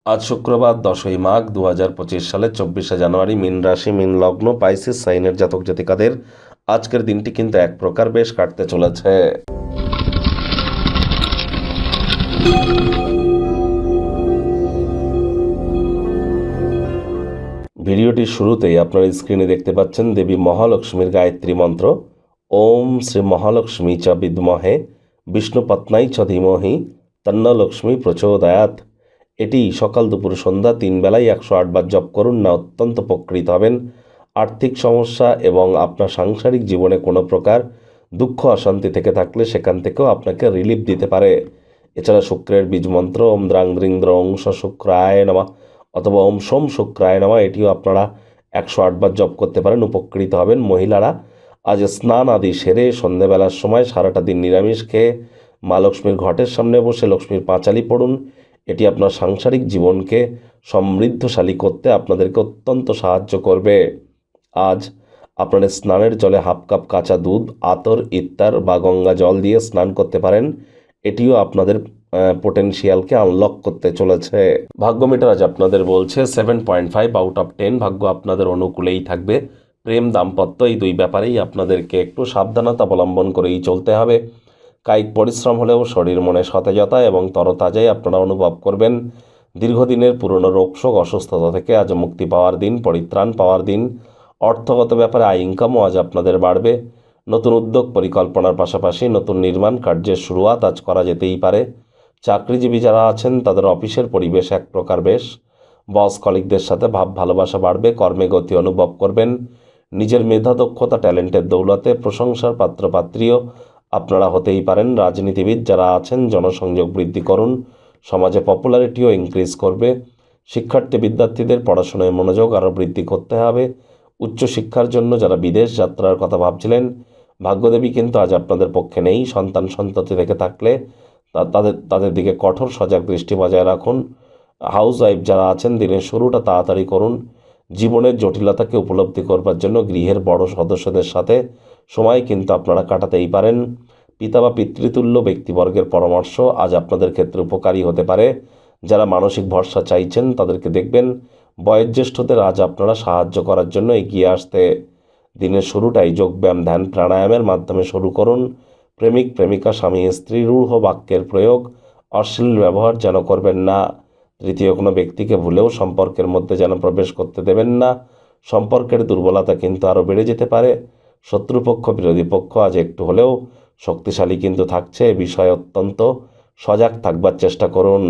আজ শুক্রবার 10ই মাঘ 2025 সালের 24শে জানুয়ারি। মীন রাশি, মীন লগ্ন, পাইসিস সাইনের জাতক জাতিকাদের আজকের দিনটি কিন্তু এক প্রকার বেশ কাটতে চলেছে। ভিডিওটির শুরুতেই আপনারা স্ক্রিনে দেখতে পাচ্ছেন দেবী মহালক্ষ্মীর গায়ত্রী মন্ত্র। ওম শ্রী মহালক্ষ্মী চ বিদ্মহে বিষ্ণুপত্নাই চ ধীমহি তন্ন লক্ষ্মী প্রচোদয়াৎ। এটি সকাল দুপুর সন্ধ্যা 3 বেলায় 108 বার জপ করুন, না অত্যন্ত উপকৃত হবেন। আর্থিক সমস্যা এবং আপনার সাংসারিক জীবনে কোনো প্রকার দুঃখ অশান্তি থেকে থাকলে সেখান থেকেও আপনাকে রিলিফ দিতে পারে। এছাড়া শুক্রের বীজ মন্ত্র ওম দ্রাং দ্রিং দ্রং স শুক্রায় নমঃ অথবা ওম সোম শুক্রায় নমঃ, এটিও আপনারা 108 বার জপ করতে পারেন, উপকৃত হবেন। মহিলারা আজ স্নান আদি সেরে সন্ধেবেলার সময় সারাটা দিন নিরামিষ খেয়ে মা লক্ষ্মীর ঘটের সামনে বসে লক্ষ্মীর পাঁচালি পড়ুন। এটি আপনার সাংসারিক জীবনকে সমৃদ্ধশালী করতে আপনাদেরকে অত্যন্ত সাহায্য করবে। আজ আপনারা স্নানের জলে হাফ কাপ কাঁচা দুধ, আতর, ইত্তার বা গঙ্গা জল দিয়ে স্নান করতে পারেন। এটিও আপনাদের পোটেনশিয়ালকে আনলক করতে চলেছে। ভাগ্য মিটার আজ আপনাদের বলছে 7.5 আউট অফ 10। ভাগ্য আপনাদের অনুকূলেই থাকবে। প্রেম, দাম্পত্য এই দুই ব্যাপারেই আপনাদেরকে একটু সাবধানতা অবলম্বন করেই চলতে হবে। কায়িক পরিশ্রম হলেও শরীর মনে সতেজতা এবং তরতাজাই আপনারা অনুভব করবেন। দীর্ঘদিনের পুরনো রোগশোক অসুস্থতা থেকে আজ মুক্তি পাওয়ার দিন, পরিত্রাণ পাওয়ার দিন। অর্থগত ব্যাপারে আয় ইনকামও আজ আপনাদের বাড়বে। নতুন উদ্যোগ পরিকল্পনার পাশাপাশি নতুন নির্মাণ কার্যের শুরুয়াত আজ করা যেতেই পারে। চাকরিজীবী যারা আছেন তাদের অফিসের পরিবেশ এক প্রকার বেশ। বস কলিগদের সাথে ভাব ভালোবাসা বাড়বে, কর্মে গতি অনুভব করবেন। নিজের মেধা, দক্ষতা, ট্যালেন্টের দৌলতে প্রশংসার পাত্রপাত্রীও আপনারা হতেই পারেন। রাজনীতিবিদ যারা আছেন জনসংযোগ বৃদ্ধি করুন, সমাজে পপুলারিটিও ইনক্রিজ করবে। শিক্ষার্থী বিদ্যার্থীদের পড়াশোনায় মনোযোগ আরও বৃদ্ধি করতে হবে। উচ্চশিক্ষার জন্য যারা বিদেশ যাত্রার কথা ভাবছিলেন, ভাগ্যদেবী কিন্তু আজ আপনাদের পক্ষে নেই। সন্তান সন্ততি থেকে থাকলে তাদের দিকে কঠোর সজাগ দৃষ্টি বজায় রাখুন। হাউস ওয়াইফ যারা আছেন দিনের শুরুটা তাড়াতাড়ি করুন। জীবনের জটিলতাকে উপলব্ধি করবার জন্য গৃহের বড় সদস্যদের সাথে সময় কিন্তু আপনারা কাটাতেই পারেন। পিতা বা পিতৃতুল্য ব্যক্তিবর্গের পরামর্শ আজ আপনাদের ক্ষেত্রে উপকারী হতে পারে। যারা মানসিক ভরসা চাইছেন তাদেরকে দেখবেন। বয়োজ্যেষ্ঠদের আজ আপনারা সাহায্য করার জন্য এগিয়ে আসতে দিনের শুরুটাই যোগব্যায়াম, ধ্যান, প্রাণায়ামের মাধ্যমে শুরু করুন। প্রেমিক প্রেমিকা, স্বামী স্ত্রী রূঢ় বাক্যের প্রয়োগ, অশ্লীল ব্যবহার যেন করবেন না। তৃতীয় কোনো ব্যক্তিকে ভুলেও সম্পর্কের মধ্যে যেন প্রবেশ করতে দেবেন না। সম্পর্কের দুর্বলতা কিন্তু আরও বেড়ে যেতে পারে। শত্রুপক্ষ, বিরোধী পক্ষ আজ একটু হলেও শক্তিশালী কিন্তু থাকছে। এ বিষয়ে অত্যন্ত সজাগ থাকবার চেষ্টা করুন।